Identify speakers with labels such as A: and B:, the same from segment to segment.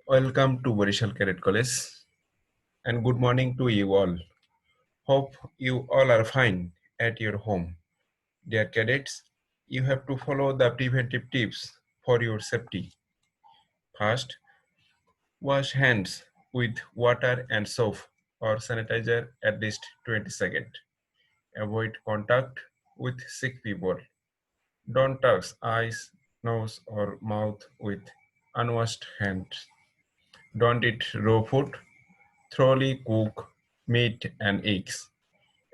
A: Welcome to Barishal Cadet College and good morning to you all. Hope you all are fine at your home. Dear cadets, you have to follow the preventive tips for your safety. First, wash hands with water and soap or sanitizer at least 20 seconds. Avoid contact with sick people. Don't touch eyes, nose or mouth with unwashed hands. Don't eat raw food. Thoroughly cook meat and eggs.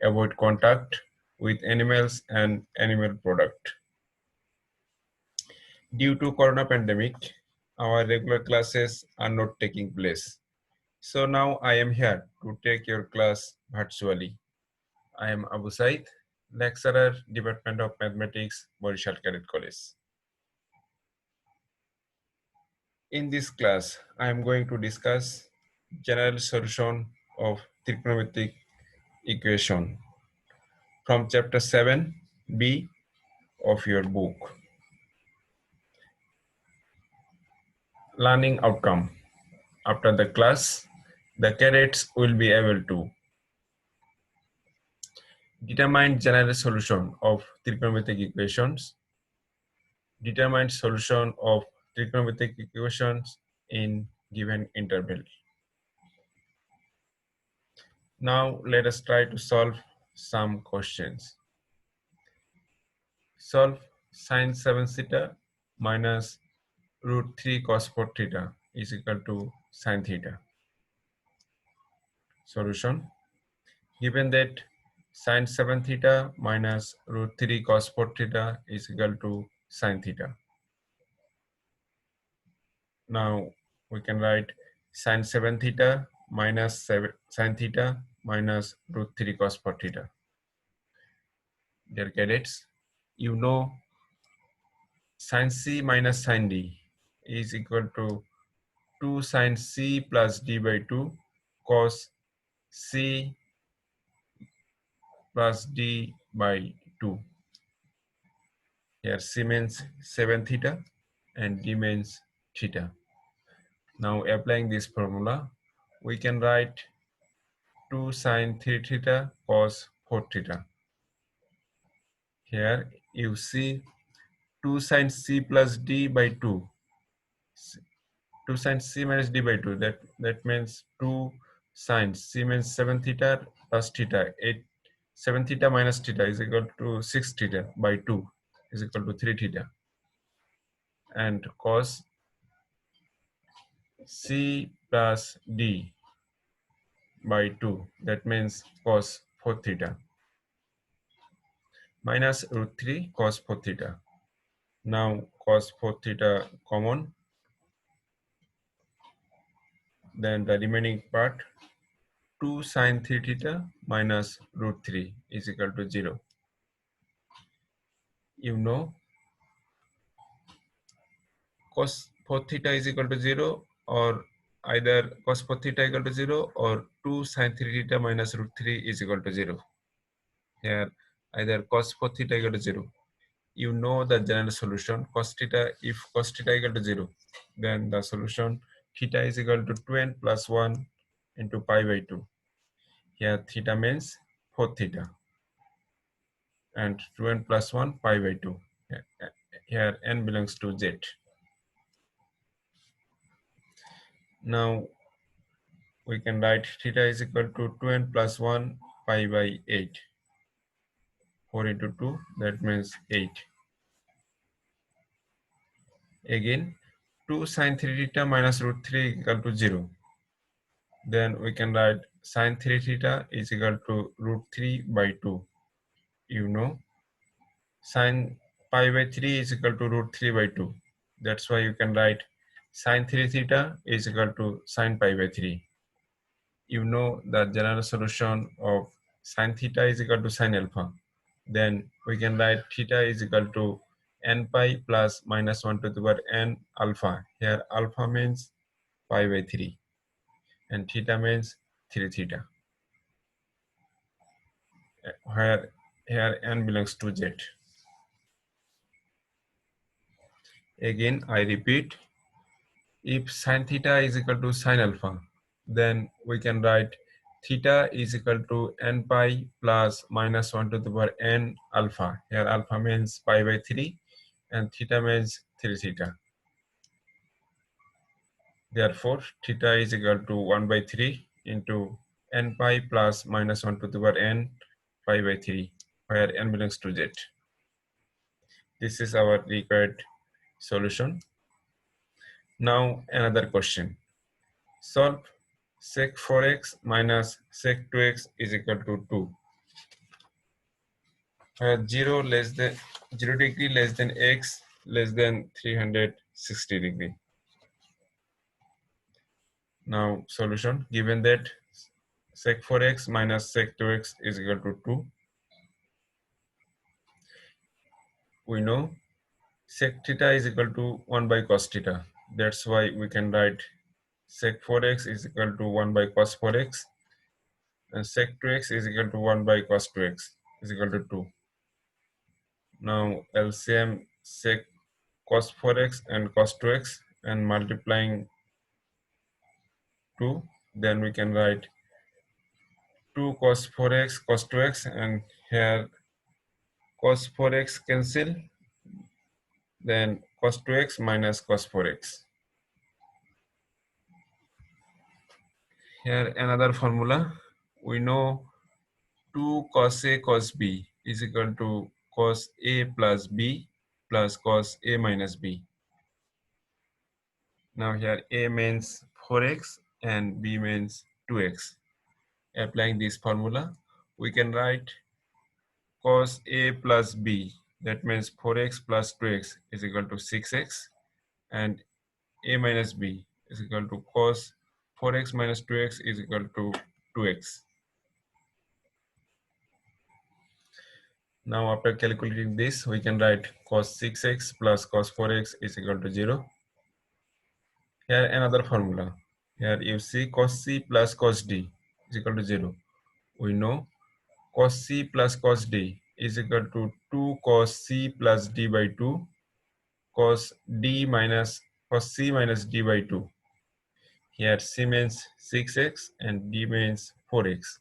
A: Avoid contact with animals and animal product. Due to corona pandemic, our regular classes are not taking place. So now I am here to take your class virtually. I am Abu Said, lecturer, Department of Mathematics, Barishal Cadet College. In this class, I am going to discuss general solution of trigonometric equation from chapter 7b of your book. Learning outcome. After the class, the cadets will be able to determine general solution of trigonometric equations, determine solution of trigonometric equations in given interval. Now let us try to solve some questions. Solve sine 7 theta minus root 3 cos 4 theta is equal to sine theta. Solution. Given that sine 7 theta minus root 3 cos 4 theta is equal to sine theta. Now we can write sine 7 theta minus sine theta minus root 3 cos 4 theta. Dear cadets, you know sine c minus sine d is equal to 2 sine c plus d by 2 cos c plus d by 2. Here c means 7 theta and d means theta. Now applying this formula, we can write 2 sine 3 theta cos 4 theta. Here you see 2 sine c plus d by 2. 2 sine c minus d by 2. That means 2 sine c means 7 theta plus theta. 7 theta minus theta is equal to 6 theta by 2 is equal to 3 theta. And cos c plus d by 2, that means cos 4 theta minus root 3 cos 4 theta. Now cos 4 theta common, then the remaining part 2 sine 3 theta minus root 3 is equal to 0. You know cos 4 theta is equal to 0, or either cos 4 theta equal to 0 or 2 sine 3 theta minus root 3 is equal to 0. Here either cos 4 theta equal to 0. You know the general solution cos theta. If cos theta equal to 0, then the solution theta is equal to 2n plus 1 into pi by 2. Here theta means 4 theta and 2n plus 1 pi by 2. Here n belongs to z. Now we can write theta is equal to 2n plus 1 pi by 8. 4 into 2, that means 8. Again 2 sine 3 theta minus root 3 equal to 0. Then we can write sine 3 theta is equal to root 3 by 2. You know sine pi by 3 is equal to root 3 by 2. That's why you can write sine 3 theta is equal to sine pi by 3. You know the general solution of sine theta is equal to sine alpha. Then we can write theta is equal to n pi plus minus 1 to the power n alpha. Here alpha means pi by 3 and theta means 3 theta. Where here n belongs to z. Again I repeat, If sine theta is equal to sine alpha, then we can write theta is equal to n pi plus minus 1 to the power n alpha. Here alpha means pi by 3 and theta means 3 theta. Therefore, theta is equal to 1 by 3 into n pi plus minus 1 to the power n pi by 3, where n belongs to z. This is our required solution. Now another question. Solve sec 4x minus sec 2x is equal to 2. Where 0 degree less than x less than 360 degree. Now solution, given that sec 4x minus sec 2x is equal to 2, we know sec theta is equal to 1 by cos theta. That's why we can write sec 4x is equal to 1 by cos 4x and sec 2x is equal to 1 by cos 2x is equal to 2. Now LCM sec cos 4x and cos 2x and multiplying 2, then we can write 2 cos 4x cos 2x, and here cos 4x cancel, then cos 2x minus cos 4x. Here another formula, we know 2 cos A cos B is equal to cos A plus B plus cos A minus B. Now here A means 4x and B means 2x. Applying this formula, we can write cos A plus B, that means 4x plus 2x is equal to 6x, and A minus B is equal to cos 4x minus 2x is equal to 2x. Now after calculating this, we can write cos 6x plus cos 4x is equal to 0. Here another formula. Here you see cos C plus cos D is equal to 0. We know cos C plus cos D is equal to 2 cos C plus D by 2 cos D minus cos C minus D by 2. Here C means 6x and D means 4x.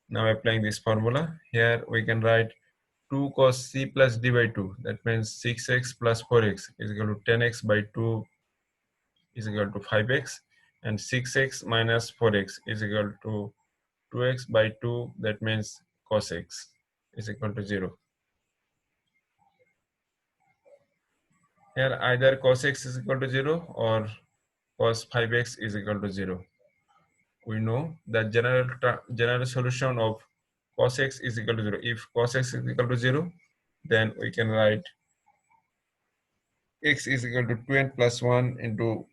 A: Now applying this formula, here we can write 2 cos C plus D by 2. That means 6x plus 4x is equal to 10x by 2 is equal to 5x, and 6x minus 4x is equal to 2x by 2, that means cos x is equal to 0. Here either cos x is equal to 0 or cos 5x is equal to 0. We know the general solution of cos x is equal to 0. If cos x is equal to 0, then we can write x is equal to 2n plus 1 into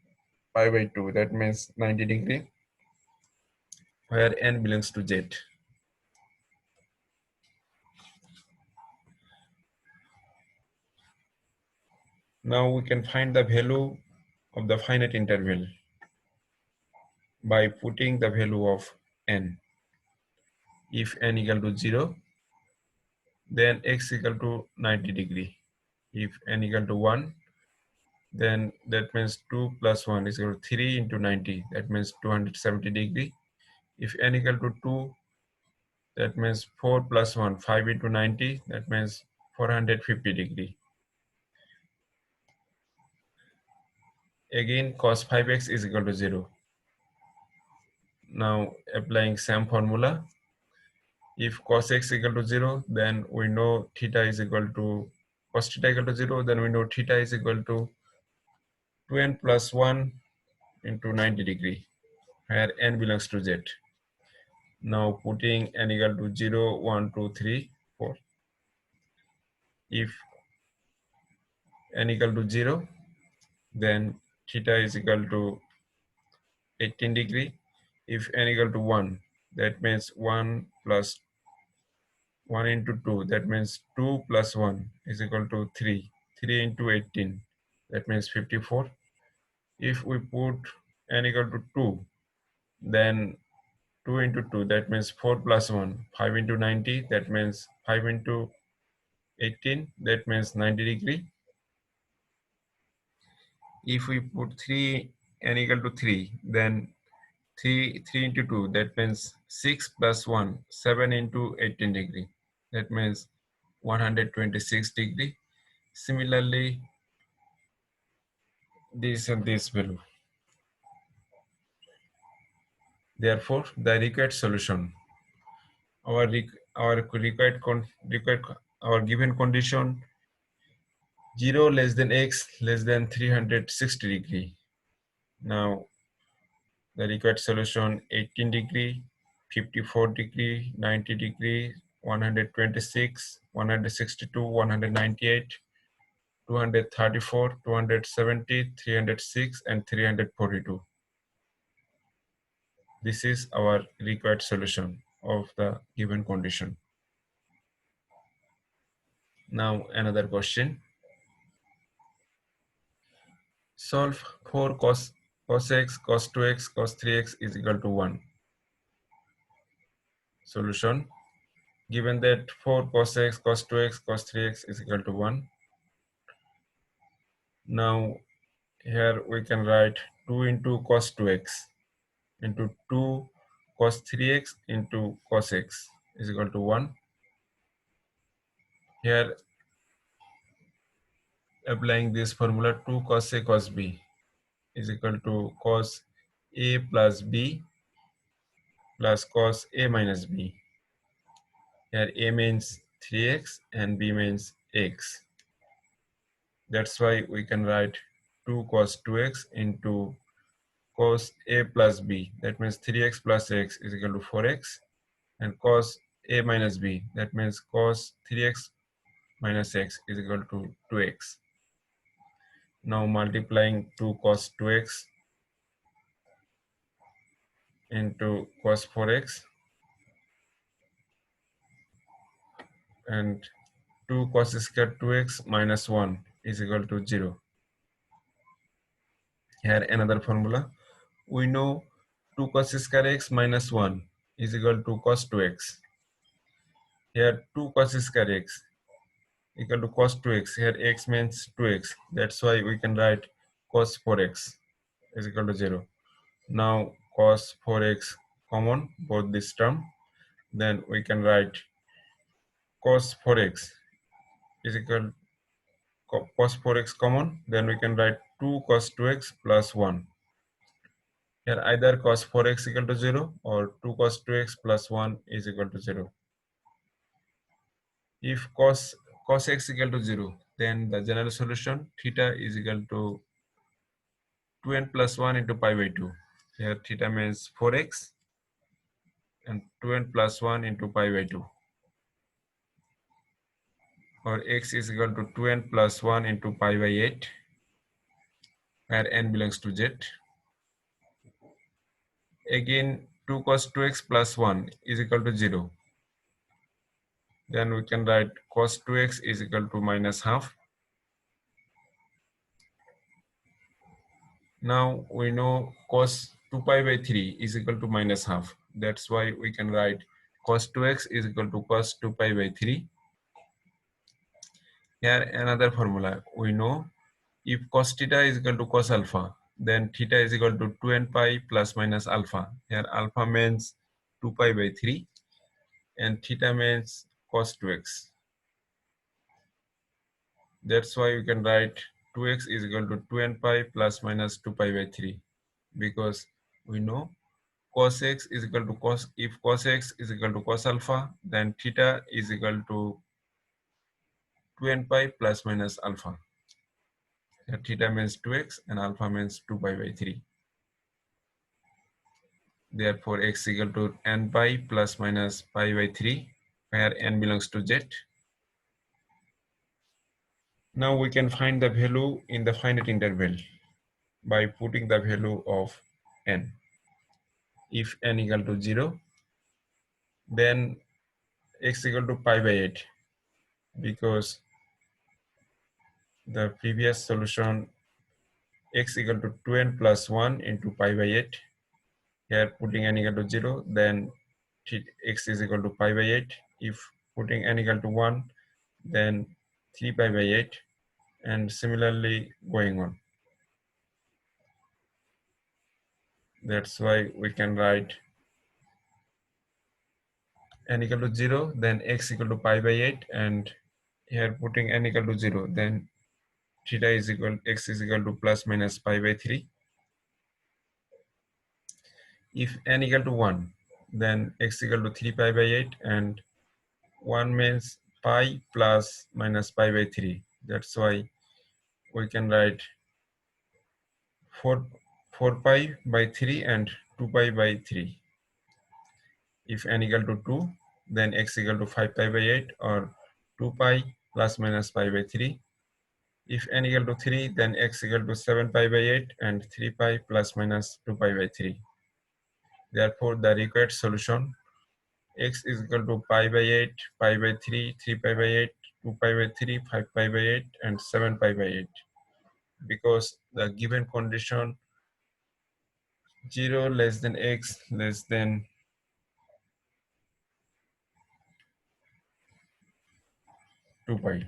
A: pi by 2. That means 90 degree, where n belongs to z. Now we can find the value of the finite interval by putting the value of n. If n equal to 0, then x equal to 90 degree. If n equal to 1, then that means 2 plus 1 is equal to 3 into 90. That means 270 degree. If n equal to 2, that means 4 plus 1, 5 into 90. That means 450 degree. Again, cos 5x is equal to 0. Now applying same formula. If cos x equal to 0, then we know theta is equal to cos theta equal to 0, then we know theta is equal to 2n plus 1 into 90 degree, where n belongs to z. Now putting n equal to 0, 1, 2, 3, 4. If n equal to 0, then theta is equal to 18 degree. If n equal to 1, that means 1 plus 1 into 2, that means 2 plus 1 is equal to 3. 3 into 18, that means 54. If we put n equal to 2, then 2 into 2, that means 4 plus 1. 5 into 90, that means 5 into 18, that means 90 degree. If we put 3 n equal to 3, then 3 into 2, that means 6 plus 1, 7 into 18 degree. That means 126 degree. Similarly, this and this value. Therefore, the required solution, our required our given condition 0 less than x less than 360 degree. Now the required solution 18 degree, 54 degree, 90 degree, 126, 162, 198, 234, 270, 306, and 342. This is our required solution of the given condition. Now another question. Solve 4 cos x, cos 2x, cos 3x is equal to 1. Solution. Given that 4 cos x, cos 2x, cos 3x is equal to 1. Now here we can write 2 into cos 2x into 2 cos 3x into cos x is equal to 1. Here applying this formula 2 cos a cos b is equal to cos a plus b plus cos a minus b. Here a means 3x and b means x. That's why we can write 2 cos 2x into cos a plus b. That means 3x plus x is equal to 4x. And cos a minus b. That means cos 3x minus x is equal to 2x. Now multiplying 2 cos 2x into cos 4x and 2 cos square 2x minus 1 is equal to 0. Here another formula. We know 2 cos square x minus 1 is equal to cos 2x. Here 2 cos square x equal to cos 2x. Here x means 2x. That's why we can write cos 4x is equal to 0. Now cos 4x common both this term. Then we can write cos 4x is equal cos 4x common. Then we can write 2 cos 2x plus 1. Here either cos 4x equal to 0 or 2 cos 2x plus 1 is equal to 0. If cos x equal to 0, then the general solution theta is equal to 2n plus 1 into pi by 2. Here theta means 4x and 2n plus 1 into pi by 2. Or x is equal to 2n plus 1 into pi by 8, where n belongs to z. Again 2 cos 2x plus 1 is equal to 0. Then we can write cos 2x is equal to minus half. Now we know cos 2 pi by 3 is equal to minus half. That's why we can write cos 2x is equal to cos 2 pi by 3. Here another formula. We know if cos theta is equal to cos alpha, then theta is equal to 2n pi plus minus alpha. Here alpha means 2 pi by 3 and theta means cos 2x. That's why we can write 2x is equal to 2n pi plus minus 2 pi by 3, because we know cos x is equal to if cos x is equal to cos alpha, then theta is equal to 2n pi plus minus alpha. Here theta means 2x and alpha means 2 pi by 3. Therefore x equal to n pi plus minus pi by 3, where n belongs to z. Now we can find the value in the finite interval by putting the value of n. If n equal to 0, then x equal to pi by 8, because the previous solution x equal to 2n plus 1 into pi by 8. Here putting n equal to 0, then x is equal to pi by 8. If putting n equal to 1, then 3 pi by 8, and similarly going on. That's why we can write n equal to 0, then x equal to pi by 8, and here putting n equal to 0, then theta is equal, x is equal to plus minus pi by 3. If n equal to 1, then x equal to 3 pi by 8, and 1 means pi plus minus pi by 3. That's why we can write 4, 4 pi by 3 and 2 pi by 3. If n equal to 2, then x equal to 5 pi by 8 or 2 pi plus minus pi by 3. If n equal to 3, then x equal to 7 pi by 8 and 3 pi plus minus 2 pi by 3. Therefore, the required solution x is equal to pi by 8, pi by 3, 3 pi by 8, 2 pi by 3, 5 pi by 8, and 7 pi by 8. Because the given condition 0 less than x less than 2 pi.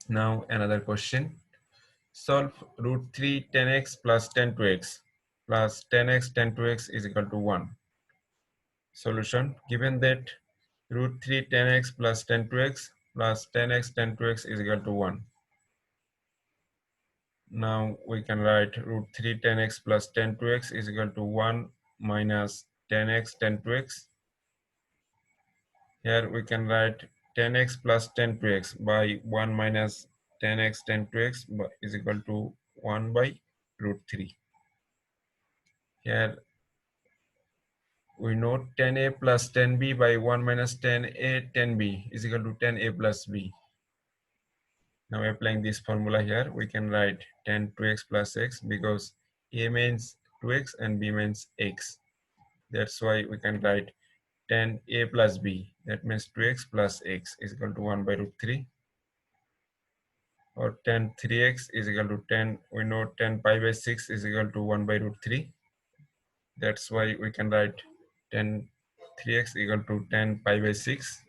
A: Now another question. Solve root 3 10x plus 10 to x plus 10x 10 to x is equal to 1. Solution. Given that root 3 10x plus 10 to x plus 10x 10 to x is equal to 1. Now we can write root 3 10x plus 10 to x is equal to 1 minus 10x 10 to x. Here we can write 10x plus 10 to x by 1 minus 10x 10 to x is equal to 1 by root 3. Here we know 10a plus 10b by 1 minus 10a 10b is equal to 10a plus b. Now applying this formula here, we can write 10 2x plus x because a means 2x and b means x. That's why we can write 10a plus b, that means 2x plus x is equal to 1 by root 3. Or 10 3x is equal to 10, we know 10 pi by 6 is equal to 1 by root 3. That's why we can write 10 3x equal to 10 pi by 6.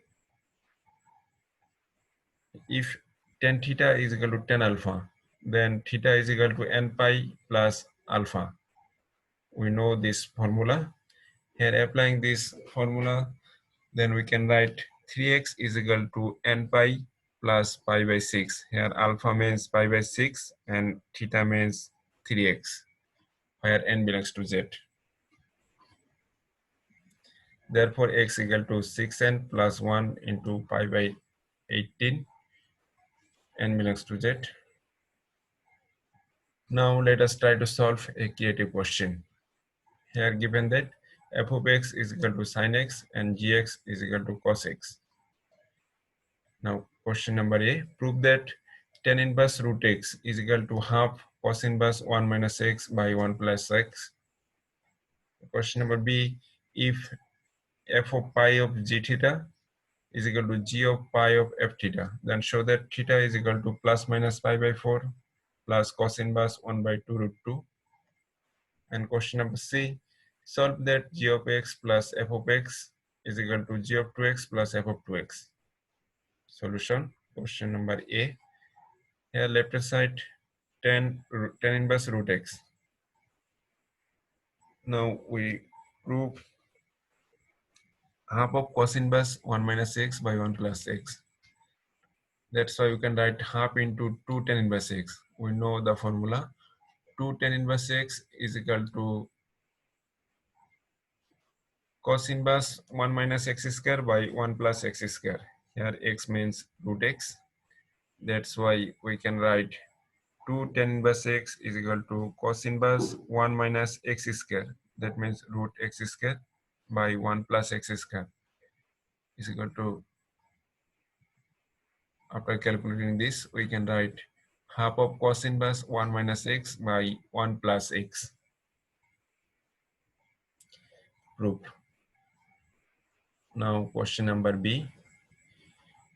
A: If 10 theta is equal to 10 alpha, then theta is equal to n pi plus alpha. We know this formula. Here applying this formula, then we can write 3x is equal to n pi plus pi by 6. Here alpha means pi by 6 and theta means 3x, where n belongs to z. Therefore, x equal to 6n plus 1 into pi by 18, n belongs to z. Now let us try to solve a creative question. Here given that f of x is equal to sin x and gx is equal to cos x. Now question number A, prove that tan inverse root x is equal to half cos inverse 1 minus x by 1 plus x. Question number B, if f of pi of g theta is equal to g of pi of f theta, then show that theta is equal to plus minus pi by 4 plus cos inverse 1 by 2 root 2. And question number C, solve that g of x plus f of x is equal to g of 2x plus f of 2x. Solution, question number A. Here left hand side 10 inverse root x. Now we prove half of cos inverse 1 minus x by 1 plus x. That's why you can write half into 2 tan inverse x. We know the formula. 2 tan inverse x is equal to cos inverse 1 minus x square by 1 plus x square. Here x means root x. That's why we can write 2 tan inverse x is equal to cos inverse 1 minus x square. That means root x square by 1 plus x square is equal to, after calculating this, we can write half of cos inverse 1 minus x by 1 plus x. Proof. Now question number B.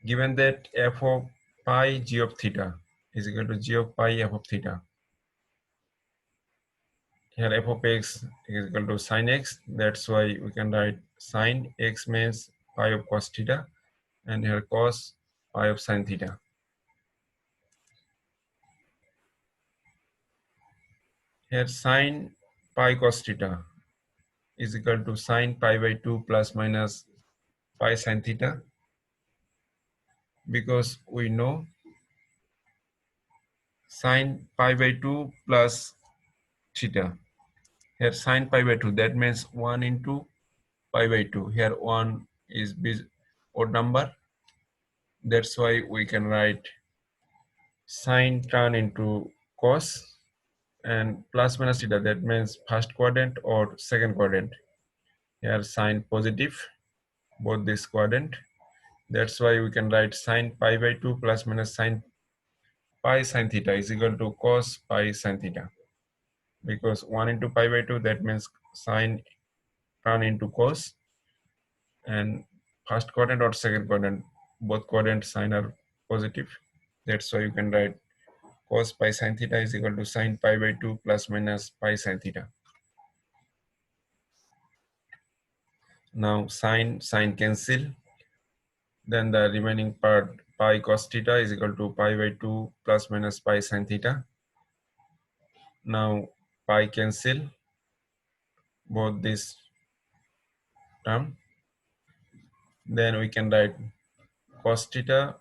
A: Given that f of pi g of theta is equal to g of pi f of theta. Here f of x is equal to sin x. That's why we can write sin x means pi of cos theta, and here cos pi of sin theta. Here sine pi cos theta is equal to sine pi by 2 plus minus pi sin theta, because we know sine pi by 2 plus theta. Here sine pi by 2, that means 1 into pi by 2. Here 1 is odd number. That's why we can write sine turn into cos and plus minus theta. That means first quadrant or second quadrant. Here sine positive, both this quadrant. That's why we can write sine pi by 2 plus minus sine pi sin theta is equal to cos pi sin theta. Because 1 into pi by 2, that means sine turn into cos, and first quadrant or second quadrant, both quadrant sign are positive. That's why you can write cos pi sin theta is equal to sine pi by 2 plus minus pi sin theta. Now sine cancel. Then the remaining part pi cos theta is equal to pi by 2 plus minus pi sin theta. Now pi cancel both this term. Then we can write cos theta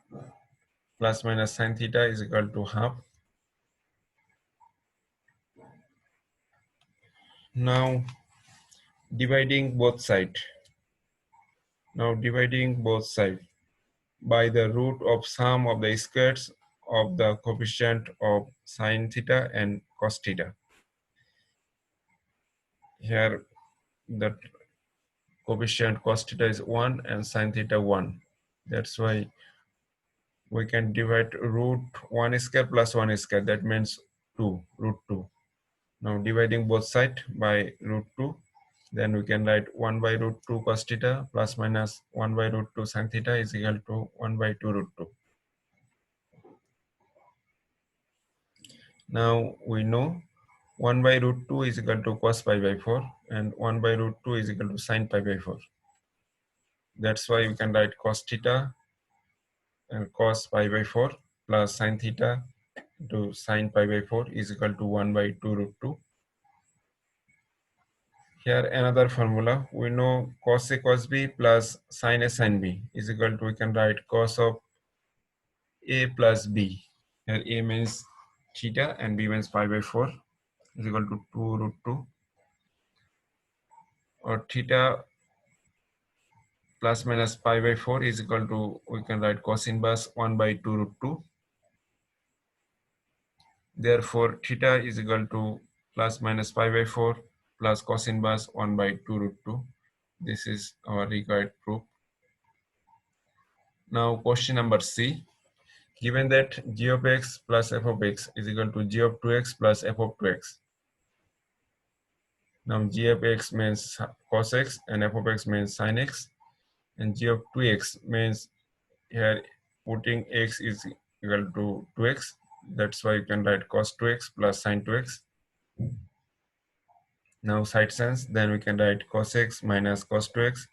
A: plus minus sin theta is equal to half. Now dividing both sides. Now dividing both sides by the root of sum of the squares of the coefficient of sin theta and cos theta. Here the coefficient cos theta is 1 and sin theta 1. That's why we can divide root 1 square plus 1 square. That means 2, root 2. Now dividing both sides by root 2. Then we can write 1 by root 2 cos theta plus minus 1 by root 2 sin theta is equal to 1 by 2 root 2. Now we know 1 by root 2 is equal to cos pi by 4 and 1 by root 2 is equal to sin pi by 4. That's why we can write cos theta and cos pi by 4 plus sin theta to sin pi by 4 is equal to 1 by 2 root 2. Here another formula, we know cos A cos B plus sin A sin B is equal to, we can write cos of A plus B. Here A means theta and B means pi by 4 is equal to 2 root 2, or theta plus minus pi by 4 is equal to, we can write cos inverse 1 by 2 root 2. Therefore theta is equal to plus minus pi by 4 plus cos inverse 1 by 2 root 2. This is our required proof. Now question number C. Given that g of x plus f of x is equal to g of 2x plus f of 2x. Now g of x means cos x and f of x means sin x, and g of 2x means here putting x is equal to 2x. That's why you can write cos 2x plus sin 2x. Now side signs, then we can write cos x minus cos 2x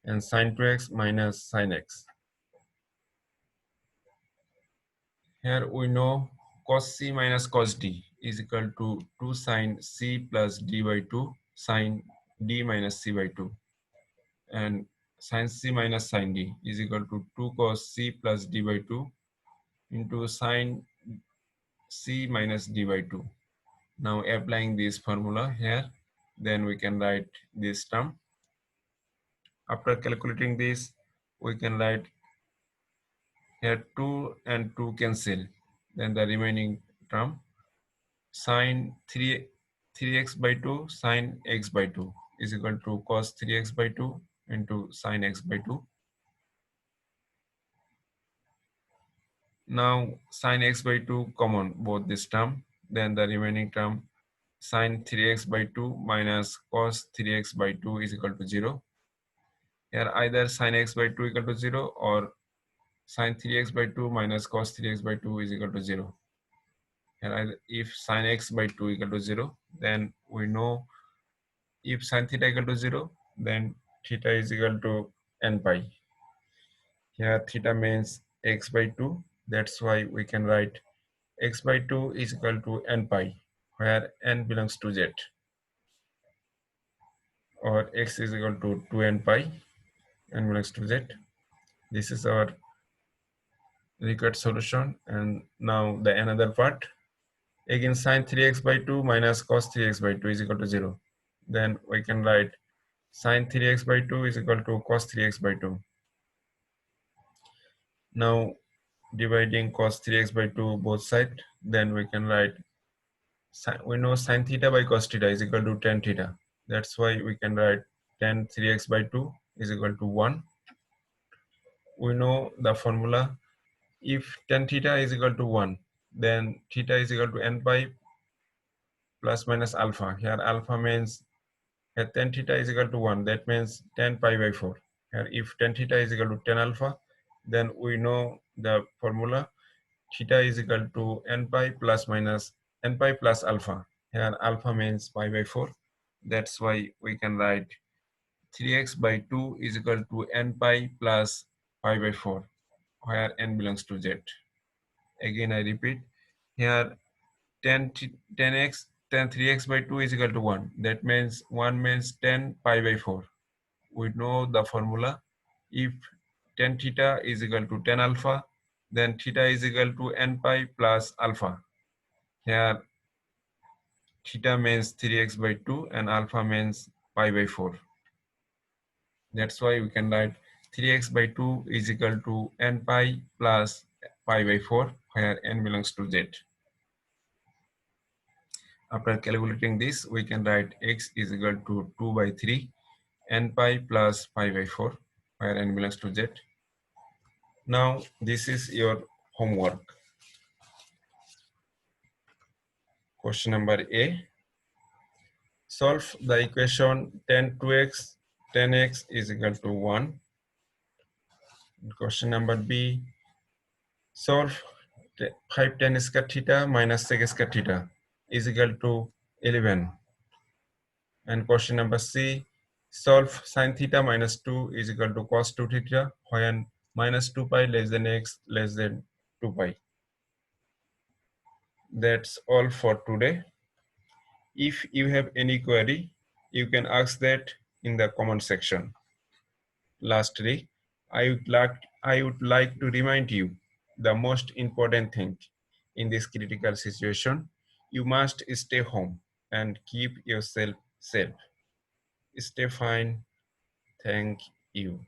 A: and sin 2x minus sin x. Here we know cos c minus cos d is equal to 2 sin c plus d by 2 sin d minus c by 2. And sin c minus sin d is equal to 2 cos c plus d by 2 into sin c minus d by 2. Now applying this formula here, then we can write this term. After calculating this, we can write here 2 and 2 cancel. Then the remaining term sin 3x by 2 sin x by 2 is equal to cos 3x by 2 into sin x by 2. Now sin x by 2 common both this term. Then the remaining term sin 3x by 2 minus cos 3x by 2 is equal to 0. Here either sin x by 2 equal to 0 or sin 3x by 2 minus cos 3x by 2 is equal to 0. Here if sin x by 2 equal to 0, then we know if sin theta equal to 0, then theta is equal to n pi. Here theta means x by 2. That's why we can write x by 2 is equal to n pi, where n belongs to z, or x is equal to 2n pi, n belongs to z. This is our required solution. And now the another part. Again, sine 3x by 2 minus cos 3x by 2 is equal to 0. Then we can write sine 3x by 2 is equal to cos 3x by 2. Now dividing cos 3x by 2 both sides, then we can write, we know sine theta by cos theta is equal to tan theta. That's why we can write tan 3x by 2 is equal to 1. We know the formula. If tan theta is equal to 1, then theta is equal to n pi plus minus alpha. Here alpha means, here tan theta is equal to 1. That means tan pi by 4. Here if tan theta is equal to tan alpha, then we know the formula. Theta is equal to n pi plus minus n pi plus alpha. Here alpha means pi by 4. That's why we can write 3x by 2 is equal to n pi plus pi by 4, where n belongs to z. Again I repeat, here 10x, tan 3x by 2 is equal to 1. That means 1 means 10 pi by 4. We know the formula. If tan theta is equal to tan alpha, then theta is equal to n pi plus alpha. Here theta means 3x by 2 and alpha means pi by 4. That's why we can write 3x by 2 is equal to n pi plus pi by 4, where n belongs to z. After calculating this, we can write x is equal to 2 by 3 n pi plus pi by 4, where n belongs to z. Now this is your homework. Question number A. Solve the equation tan 2x tan x is equal to 1. Question number B. Solve 5 tan square theta minus sec square theta is equal to 11. And question number C. Solve sine theta minus 2 is equal to cos 2 theta when minus 2 pi less than x less than 2 pi. That's all for today. If you have any query, you can ask that in the comment section. Lastly, I would like to remind you the most important thing in this critical situation. You must stay home and keep yourself safe. Stay fine. Thank you.